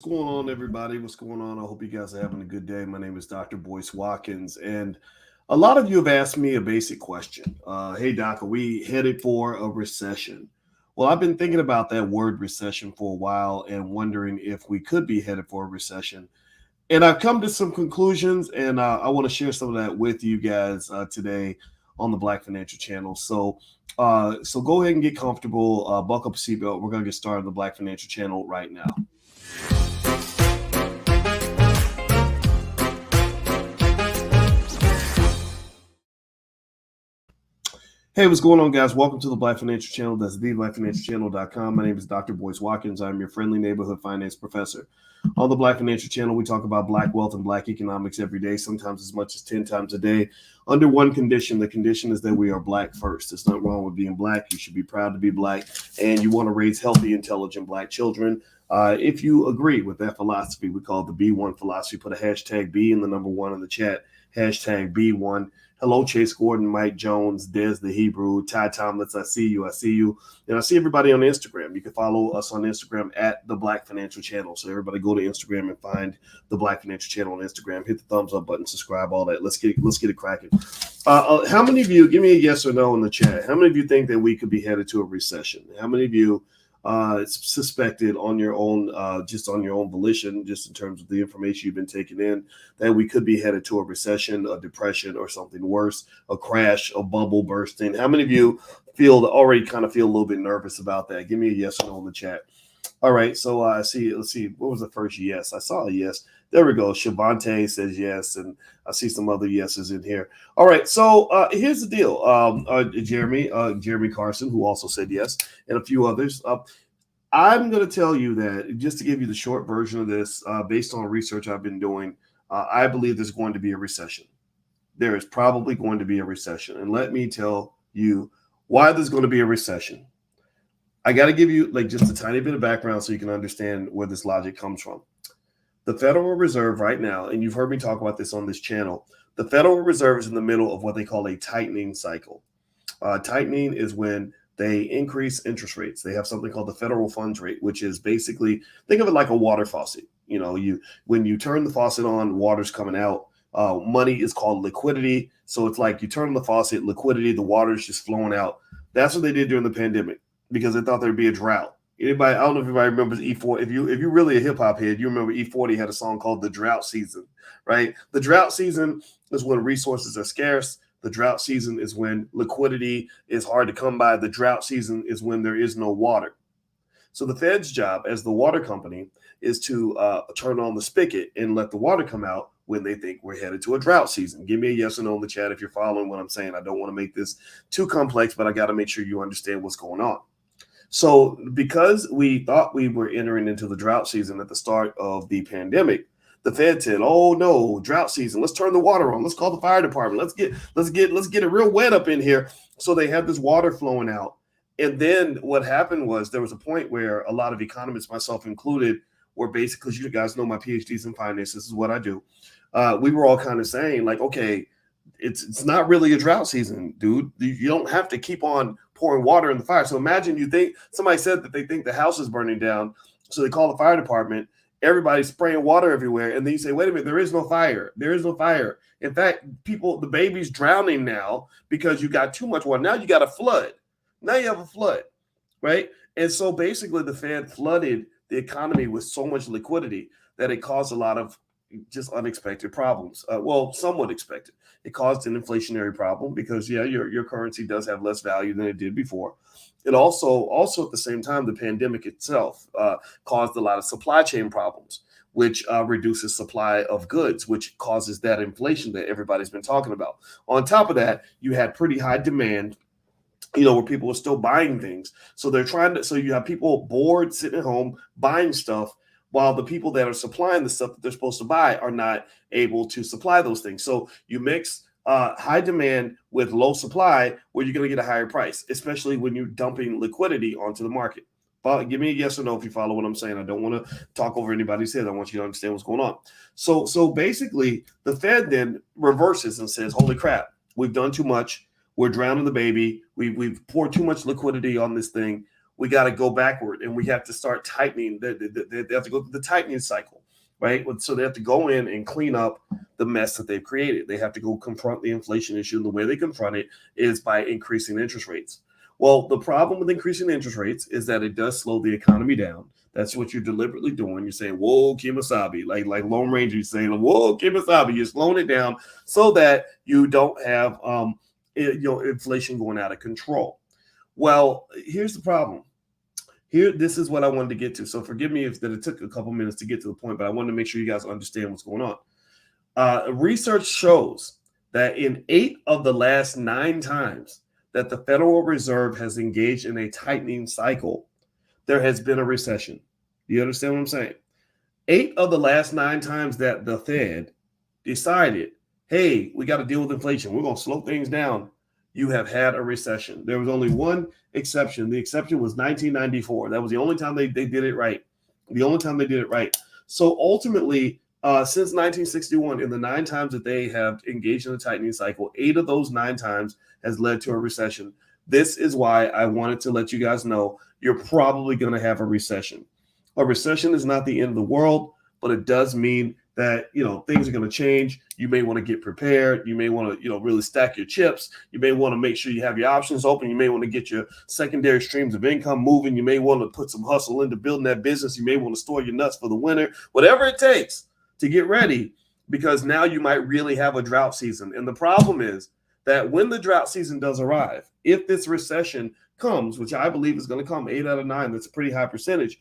What's going on, everybody? What's going on? I hope you guys are having a good day. My name is Dr. Boyce Watkins, and a lot of you have asked me a basic question. Hey, Doc, are we headed for a recession? Well, I've been thinking about that word recession for a while and wondering if we could be headed for a recession. And I've come to some conclusions, and I want to share some of that with you guys today on the Black Financial Channel. So go ahead and get comfortable, buckle up a seatbelt. We're going to get started on the Black Financial Channel right now. Hey, what's going on, guys? Welcome to the Black Financial Channel. That's theblackfinancialchannel.com. My name is Dr. Boyce Watkins. I'm your friendly neighborhood finance professor. On the Black Financial Channel, we talk about Black wealth and Black economics every day, sometimes as much as 10 times a day, under one condition. The condition is that we are Black first. There's nothing wrong with being Black. You should be proud to be Black, and you want to raise healthy, intelligent Black children. If you agree with that philosophy, we call it the B1 philosophy. Put a hashtag B and the number one in the chat, hashtag B1. Hello, Chase Gordon, Mike Jones, Des the Hebrew, Ty Tomlitz. I see you. I see you. And I see everybody on Instagram. You can follow us on Instagram at the Black Financial Channel. So everybody go to Instagram and find the Black Financial Channel on Instagram. Hit the thumbs up button, subscribe, all that. Let's get it cracking. How many of you, give me a yes or no in the chat. How many of you think that we could be headed to a recession? How many of you suspected on your own, just on your own volition, just in terms of the information you've been taking in, that we could be headed to a recession, a depression, or something worse, a crash, a bubble bursting? How many of you already kind of feel a little bit nervous about that? Give me a yes or no in the chat. All right, so let's see. What was the first yes? I saw a yes. There we go. Shavante says yes, and I see some other yeses in here. All right, so here's the deal. Jeremy Carson, who also said yes, and a few others. I'm going to tell you that, just to give you the short version of this, based on research I've been doing, I believe there's going to be a recession. There is probably going to be a recession, and let me tell you why there's going to be a recession. I got to give you just a tiny bit of background so you can understand where this logic comes from. The Federal Reserve right now, and you've heard me talk about this on this channel, the Federal Reserve is in the middle of what they call a tightening cycle. Tightening is when they increase interest rates. They have something called the federal funds rate, which is basically, think of it like a water faucet. When you turn the faucet on, water's coming out. Money is called liquidity. So it's like you turn on the faucet, liquidity, the water's just flowing out. That's what they did during the pandemic, because they thought there'd be a drought. Anybody, I don't know if anybody remembers E40. If you're really a hip hop head, you remember E40 had a song called "The Drought Season," right? The drought season is when resources are scarce. The drought season is when liquidity is hard to come by. The drought season is when there is no water. So the Fed's job as the water company is to turn on the spigot and let the water come out when they think we're headed to a drought season. Give me a yes or no in the chat if you're following what I'm saying. I don't want to make this too complex, but I got to make sure you understand what's going on. So because we thought we were entering into the drought season at the start of the pandemic, the Fed said, "Oh no, drought season. Let's turn the water on. Let's call the fire department. Let's get it real wet up in here." So they had this water flowing out. And then what happened was there was a point where a lot of economists, myself included, were basically, you guys know my PhDs in finance. This is what I do. We were all kind of saying, like, okay, it's not really a drought season, dude. You don't have to keep on pouring water in the fire. So imagine you think somebody said that they think the house is burning down. So they call the fire department. Everybody's spraying water everywhere. And then you say, wait a minute, there is no fire. There is no fire. In fact, the baby's drowning now because you got too much water. Now you got a flood. Now you have a flood, right? And so basically the Fed flooded the economy with so much liquidity that it caused a lot of just unexpected problems. Somewhat expected. It caused an inflationary problem because, your currency does have less value than it did before. It also at the same time, the pandemic itself caused a lot of supply chain problems, which reduces supply of goods, which causes that inflation that everybody's been talking about. On top of that, you had pretty high demand, where people were still buying things. So you have people bored, sitting at home, buying stuff, while the people that are supplying the stuff that they're supposed to buy are not able to supply those things. So you mix high demand with low supply, where you're going to get a higher price, especially when you're dumping liquidity onto the market. Give me a yes or no if you follow what I'm saying. I don't want to talk over anybody's head. I want you to understand what's going on. So basically, the Fed then reverses and says, holy crap, we've done too much. We're drowning the baby. We've poured too much liquidity on this thing. we got to go backward and we have to start tightening. They have to go through the tightening cycle, right? So they have to go in and clean up the mess that they've created. They have to go confront the inflation issue. And the way they confront it is by increasing interest rates. Well, the problem with increasing interest rates is that it does slow the economy down. That's what you're deliberately doing. You're saying, whoa, Kemosabe, like Lone Ranger, you're saying, whoa, Kemosabe, you're slowing it down so that you don't have inflation going out of control. Well, here's the problem. This is what I wanted to get to. So forgive me if that it took a couple minutes to get to the point, but I wanted to make sure you guys understand what's going on. Research shows that in 8 of the last 9 times that the Federal Reserve has engaged in a tightening cycle, there has been a recession. You understand what I'm saying? 8 of the last 9 times that the Fed decided, hey, we got to deal with inflation, we're going to slow things down, you have had a recession. There was only one exception. The exception was 1994. That was the only time they did it right. The only time they did it right. So ultimately, since 1961, in the 9 times that they have engaged in a tightening cycle, 8 of those 9 times has led to a recession. This is why I wanted to let you guys know you're probably going to have a recession. A recession is not the end of the world, but it does mean that, things are going to change. You may want to get prepared. You may want to, really stack your chips. You may want to make sure you have your options open. You may want to get your secondary streams of income moving. You may want to put some hustle into building that business. You may want to store your nuts for the winter, whatever it takes to get ready, because now you might really have a drought season. And the problem is that when the drought season does arrive, if this recession comes, which I believe is going to come 8 out of 9, that's a pretty high percentage,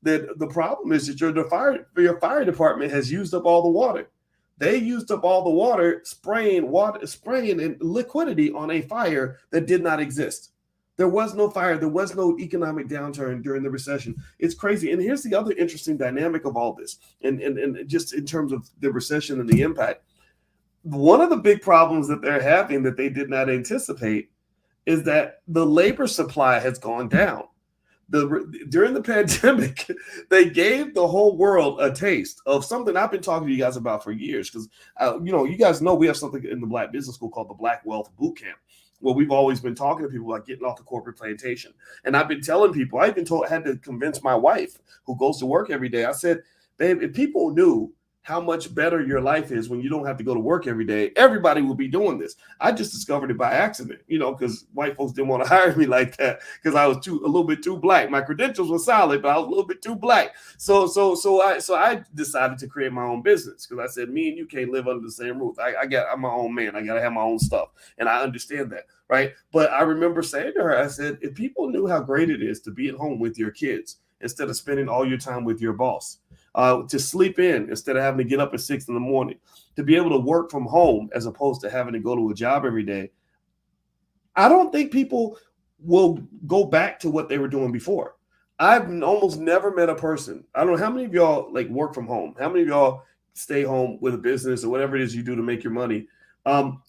that the problem is that your fire department has used up all the water. They used up all the water spraying and liquidity on a fire that did not exist. There was no fire. There was no economic downturn during the recession. It's crazy. And here's the other interesting dynamic of all this, and just in terms of the recession and the impact. One of the big problems that they're having that they did not anticipate is that the labor supply has gone down. During the pandemic, they gave the whole world a taste of something I've been talking to you guys about for years. Because, you guys know we have something in the Black Business School called the Black Wealth Boot Camp, where we've always been talking to people about getting off the corporate plantation. And I've been telling people, I had to convince my wife, who goes to work every day. I said, babe, if people knew how much better your life is when you don't have to go to work every day, everybody will be doing this. I just discovered it by accident, because white folks didn't want to hire me like that because I was a little bit too black. My credentials were solid, but I was a little bit too black. So I decided to create my own business because I said, me and you can't live under the same roof. I'm my own man. I got to have my own stuff. And I understand that, right? But I remember saying to her, I said, if people knew how great it is to be at home with your kids instead of spending all your time with your boss, to sleep in instead of having to get up at 6 a.m, to be able to work from home as opposed to having to go to a job every day, I don't think people will go back to what they were doing before. I've almost never met a person. I don't know how many of y'all work from home. How many of y'all stay home with a business or whatever it is you do to make your money?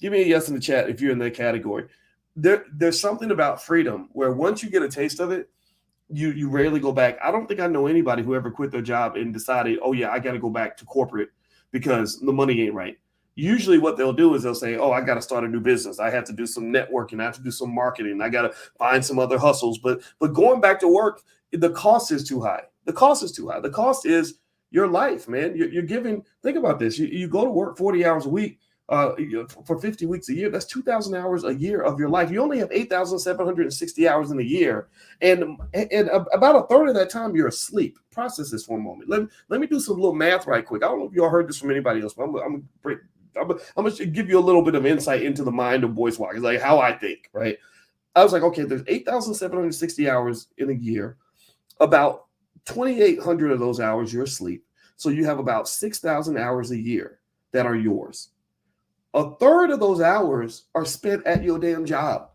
Give me a yes in the chat if you're in that category. There's something about freedom where once you get a taste of it, you rarely go back. I don't think I know anybody who ever quit their job and decided, oh yeah, I got to go back to corporate because the money ain't right. Usually what they'll do is they'll say, oh, I got to start a new business. I have to do some networking. I have to do some marketing. I got to find some other hustles. But going back to work, the cost is too high. The cost is too high. The cost is your life, man. You're giving, think about this. You go to work 40 hours a week. For 50 weeks a year, that's 2,000 hours a year of your life. You only have 8,760 hours in a year. And about a third of that time, you're asleep. Process this for a moment. Let me do some little math right quick. I don't know if y'all heard this from anybody else, but I'm going to give you a little bit of insight into the mind of Boyce Watkins, like how I think, right? I was like, okay, there's 8,760 hours in a year. About 2,800 of those hours you're asleep. So you have about 6,000 hours a year that are yours. A third of those hours are spent at your damn job.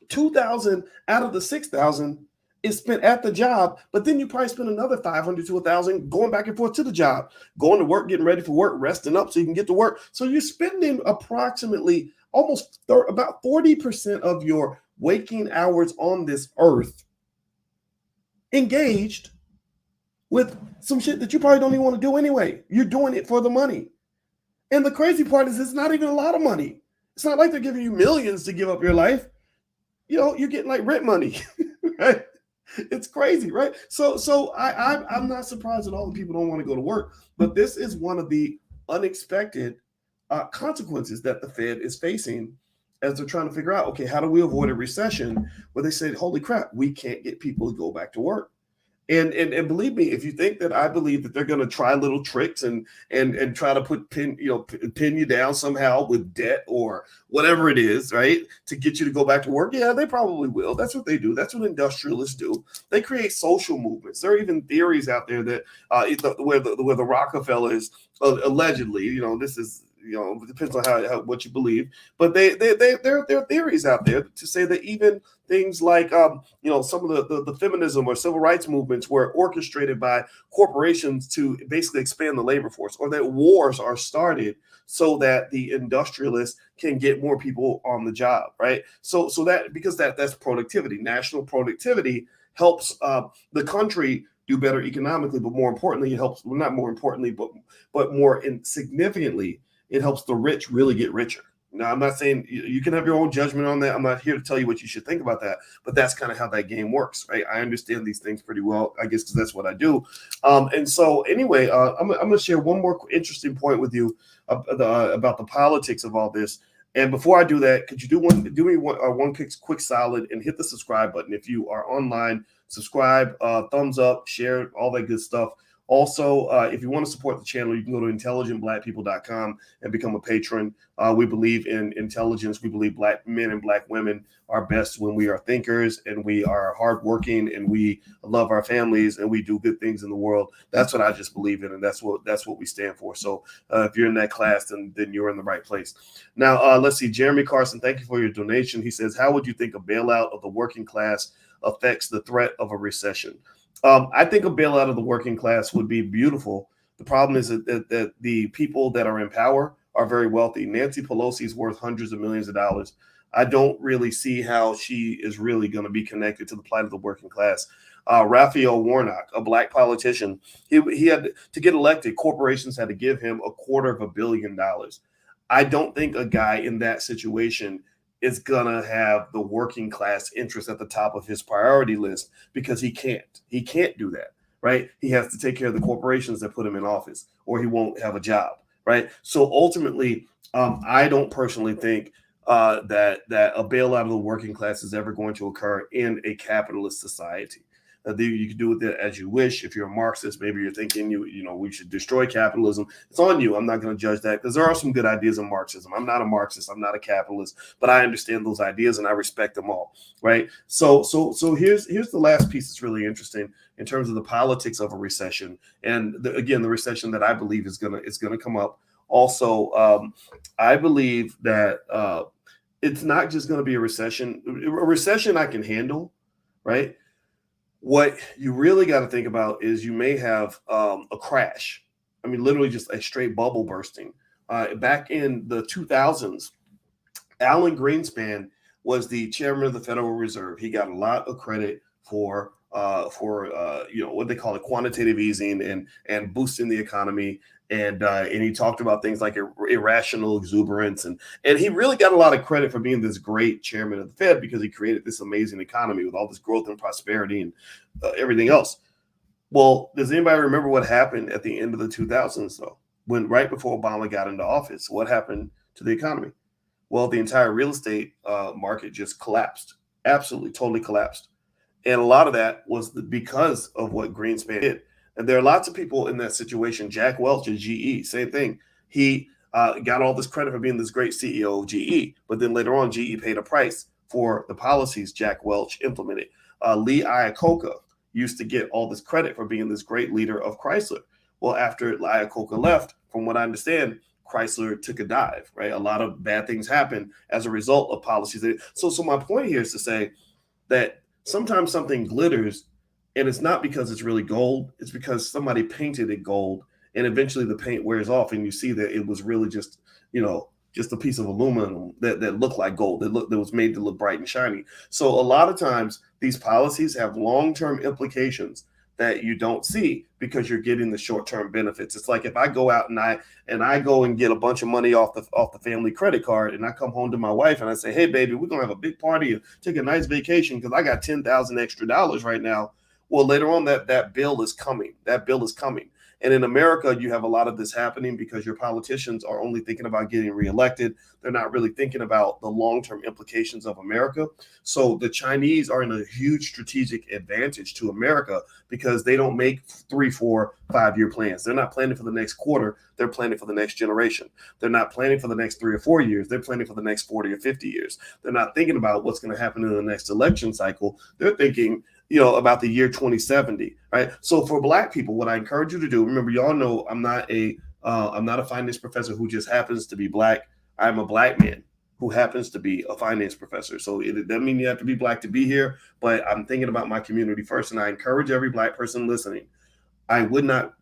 2,000 out of the 6,000 is spent at the job, but then you probably spend another 500 to 1,000 going back and forth to the job, going to work, getting ready for work, resting up so you can get to work. So you're spending approximately about 40% of your waking hours on this earth engaged with some shit that you probably don't even want to do anyway. You're doing it for the money. And the crazy part is it's not even a lot of money. It's not like they're giving you millions to give up your life. You're getting like rent money, right? It's crazy, right? I'm not surprised at all that people don't want to go to work, but this is one of the unexpected consequences that the Fed is facing as they're trying to figure out, okay, how do we avoid a recession where they say, holy crap, we can't get people to go back to work. And believe me, if you think that I believe that they're going to try little tricks and try to pin you down somehow with debt or whatever it is, right, to get you to go back to work, yeah, they probably will. That's what they do. That's what industrialists do. They create social movements. There are even theories out there that where the Rockefellers allegedly, this is. It depends on how what you believe, but there are theories out there to say that even things like some of the feminism or civil rights movements were orchestrated by corporations to basically expand the labor force, or that wars are started so that the industrialists can get more people on the job, right? So that because that's productivity, national productivity helps the country do better economically, but more importantly, it helps. Well, not more importantly, but more significantly, it helps the rich really get richer. Now, I'm not saying you can have your own judgment on that. I'm not here to tell you what you should think about that, but that's kind of how that game works, right? I understand these things pretty well, I guess, because that's what I do. And so, anyway, I'm going to share one more interesting point with you about the politics of all this. And before I do that, could you do me one quick solid and hit the subscribe button if you are online? Subscribe, thumbs up, share, all that good stuff. Also, if you want to support the channel, you can go to intelligentblackpeople.com and become a patron. We believe in intelligence. We believe black men and black women are best when we are thinkers and we are hardworking and we love our families and we do good things in the world. That's what I just believe in, and that's what we stand for. So if you're in that class, then you're in the right place. Now, let's see. Jeremy Carson, thank you for your donation. He says, how would you think a bailout of the working class affects the threat of a recession? I think a bailout of the working class would be beautiful. The problem is that the people that are in power are very wealthy. Nancy Pelosi is worth hundreds of millions of dollars. I don't really see how she is really going to be connected to the plight of the working class. Raphael Warnock, a black politician, he had to get elected. Corporations had to give him $250 million. I don't think a guy in that situation is gonna have the working class interest at the top of his priority list because he can't do that, right? He has to take care of the corporations that put him in office, or he won't have a job, right? So ultimately, I don't personally think that a bailout of the working class is ever going to occur in a capitalist society. You can do with it as you wish. If you're a Marxist, maybe you're thinking we should destroy capitalism. It's on you. I'm not going to judge that because there are some good ideas in Marxism. I'm not a Marxist. I'm not a capitalist, but I understand those ideas and I respect them all. Right. So here's the last piece that's really interesting in terms of the politics of a recession. And again, the recession that I believe is gonna come up. Also, I believe that it's not just going to be a recession. A recession I can handle, right? What you really got to think about is you may have a crash. I mean, literally just a straight bubble bursting. Back in the 2000s, Alan Greenspan was the chairman of the Federal Reserve. He got a lot of credit for what they call it, quantitative easing and boosting the economy. And he talked about things like irrational exuberance, and he really got a lot of credit for being this great chairman of the Fed because he created this amazing economy with all this growth and prosperity and everything else. Well, does anybody remember what happened at the end of the 2000s though? When right before Obama got into office, what happened to the economy? Well, the entire real estate market just collapsed, absolutely, totally collapsed, and a lot of that was because of what Greenspan did. And there are lots of people in that situation. Jack Welch at GE, same thing. He got all this credit for being this great CEO of GE, but then later on, GE paid a price for the policies Jack Welch implemented. Lee Iacocca used to get all this credit for being this great leader of Chrysler. Well, after Iacocca left, from what I understand, Chrysler took a dive, right? A lot of bad things happened as a result of policies. So my point here is to say that sometimes something glitters, and it's not because it's really gold. It's because somebody painted it gold, and eventually the paint wears off, and you see that it was really just a piece of aluminum that looked like gold, that was made to look bright and shiny. So a lot of times these policies have long-term implications that you don't see because you're getting the short-term benefits. It's like if I go out and I go and get a bunch of money off the family credit card, and I come home to my wife and I say, hey baby, we're gonna have a big party and take a nice vacation because I got $10,000 extra right now. Well, later on that bill is coming. That bill is coming. And in America, you have a lot of this happening because your politicians are only thinking about getting reelected. They're not really thinking about the long-term implications of America. So the Chinese are in a huge strategic advantage to America because they don't make 3, 4, 5-year plans. They're not planning for the next quarter. They're planning for the next generation. They're not planning for the next 3 or 4 years. They're planning for the next 40 or 50 years. They're not thinking about what's going to happen in the next election cycle. They're thinking, about the year 2070, right? So for Black people, what I encourage you to do, remember, y'all know I'm not a finance professor who just happens to be Black. I'm a Black man who happens to be a finance professor. So it doesn't mean you have to be Black to be here, but I'm thinking about my community first. And I encourage every Black person listening, I would not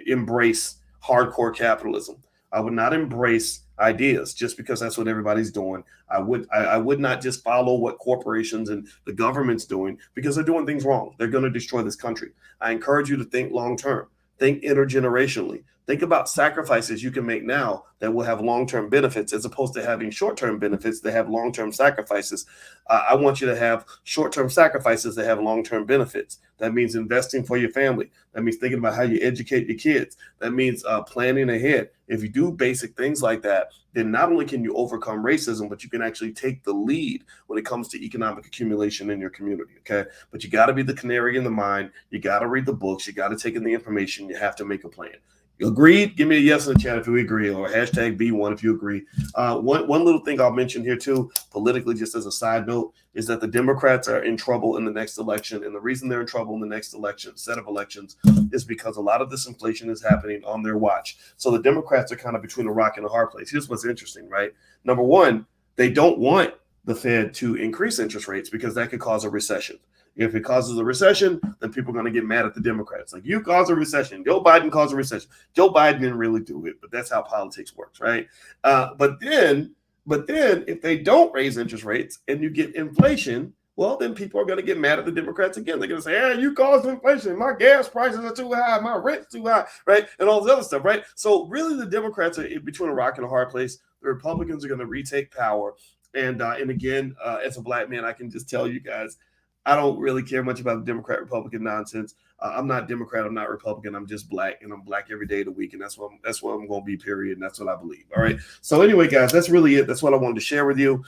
embrace hardcore capitalism. I would not embrace ideas just because that's what everybody's doing. I would not just follow what corporations and the government's doing because they're doing things wrong. They're going to destroy this country. I encourage you to think long term, think intergenerationally, think about sacrifices you can make now that will have long-term benefits as opposed to having short-term benefits that have long-term sacrifices. I want you to have short-term sacrifices that have long-term benefits. That means investing for your family. That means thinking about how you educate your kids. That means planning ahead. If you do basic things like that, then not only can you overcome racism, but you can actually take the lead when it comes to economic accumulation in your community, okay? But you got to be the canary in the mine. You got to read the books. You got to take in the information. You have to make a plan. You agreed? Give me a yes in the chat if you agree, or hashtag B1 if you agree. One little thing I'll mention here too, politically, just as a side note, is that the Democrats are in trouble in the next election. And the reason they're in trouble in the next set of elections is because a lot of this inflation is happening on their watch. So the Democrats are kind of between a rock and a hard place. Here's what's interesting, right? Number one, they don't want the Fed to increase interest rates because that could cause a recession. If it causes a recession, then people are going to get mad at the Democrats. Like, you caused a recession. Joe Biden caused a recession. Joe Biden didn't really do it, but that's how politics works, right? But then if they don't raise interest rates and you get inflation, well, then people are going to get mad at the Democrats again. They're going to say, hey, you caused inflation. My gas prices are too high. My rent's too high, right? And all this other stuff, right? So really the Democrats are between a rock and a hard place. The Republicans are going to retake power. And again, as a Black man, I can just tell you guys, I don't really care much about the Democrat-Republican nonsense. I'm not Democrat. I'm not Republican. I'm just Black, and I'm Black every day of the week, and that's what I'm going to be. Period. And that's what I believe. All right. So anyway, guys, that's really it. That's what I wanted to share with you.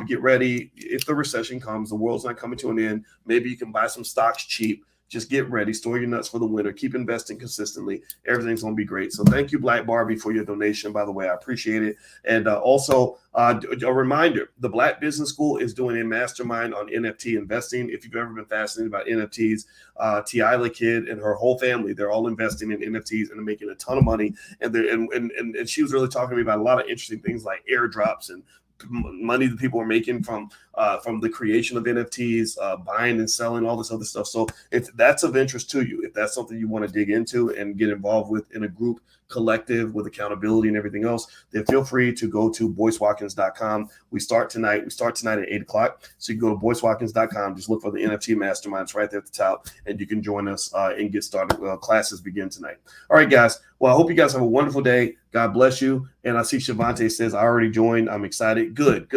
Get ready. If the recession comes, the world's not coming to an end. Maybe you can buy some stocks cheap. Just get ready. Store your nuts for the winter. Keep investing consistently. Everything's going to be great. So thank you, Black Barbie, for your donation, by the way. I appreciate it. And also, a reminder, the Black Business School is doing a mastermind on NFT investing. If you've ever been fascinated about NFTs, Tiala Kid and her whole family, they're all investing in NFTs and they're making a ton of money. And she was really talking to me about a lot of interesting things like airdrops and money that people are making from the creation of NFTs, buying and selling, all this other stuff. So if that's of interest to you, if that's something you want to dig into and get involved with in a group collective with accountability and everything else, then feel free to go to BoyceWatkins.com. We start tonight at 8 o'clock. So you can go to BoyceWatkins.com, just look for the NFT Mastermind. It's right there at the top, and you can join us and get started. Classes begin tonight. All right, guys. Well, I hope you guys have a wonderful day. God bless you. And I see Shavante says, I already joined. I'm excited. Good.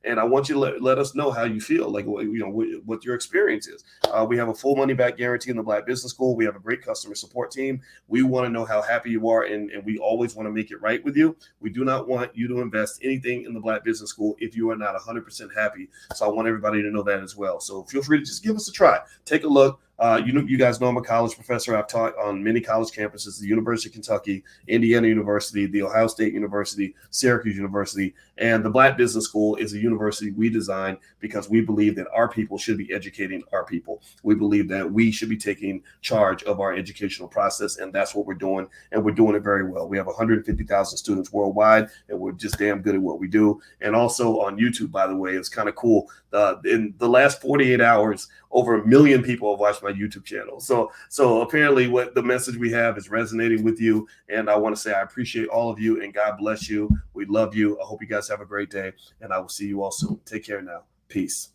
And I want you to let us know how you feel, like, what your experience is. We have a full money back guarantee in the Black Business School. We have a great customer support team. We want to know how happy you are, and we always want to make it right with you. We do not want you to invest anything in the Black Business School if you are not 100% happy. So I want everybody to know that as well. So feel free to just give us a try. Take a look. You guys know I'm a college professor. I've taught on many college campuses: the University of Kentucky, Indiana University, the Ohio State University, Syracuse University, and the Black Business School is a university we designed because we believe that our people should be educating our people. We believe that we should be taking charge of our educational process, and that's what we're doing, and we're doing it very well. We have 150,000 students worldwide, and we're just damn good at what we do. And also on YouTube, by the way, it's kind of cool. In the last 48 hours, over 1 million people have watched my YouTube channel. So apparently what the message we have is resonating with you. And I want to say I appreciate all of you, and God bless you. We love you. I hope you guys have a great day, and I will see you all soon. Take care now. Peace.